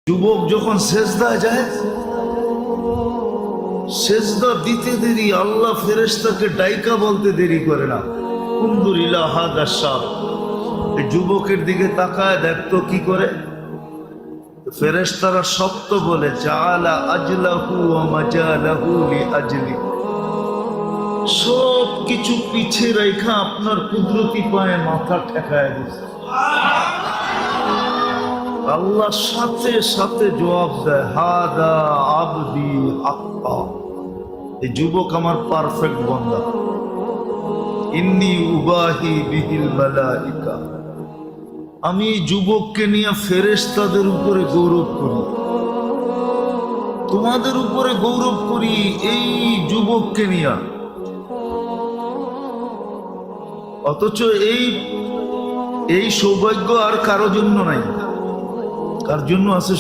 যুবক যখন সেজদায় যায়, সেজদা দিতে দেরি আল্লাহ ফেরেশতাকে ডাইকা বলতে দেরি করে না। উনজুর ইলা হাযা শাব, এই যুবকের দিকে তাকায় দেখতো কি করে। ফেরেশতারা শব্দ বলে জাআলা আজলাহু ওয়া মাজালাহু লিআজলি, সব কিছু পিছে রেখা আপনার কুদরতি পায়ে মাথা ঠেকায় দিচ্ছে। আল্লাহ সাথে সাথে জবাব দেয়, হাদা আবদি হাক্কা, এই যুবক আমার পারফেক্ট বান্দা। ইন্নী উবাহি বিহিল মালাইকা, আমি এই যুবককে নিয়ে ফেরেশতাদের উপরে গৌরব করি, তোমাদের উপরে গৌরব করি এই যুবককে নিয়ে। অথচ এই সৌভাগ্য আর কারো জন্য নাই, কার জন্য আছে?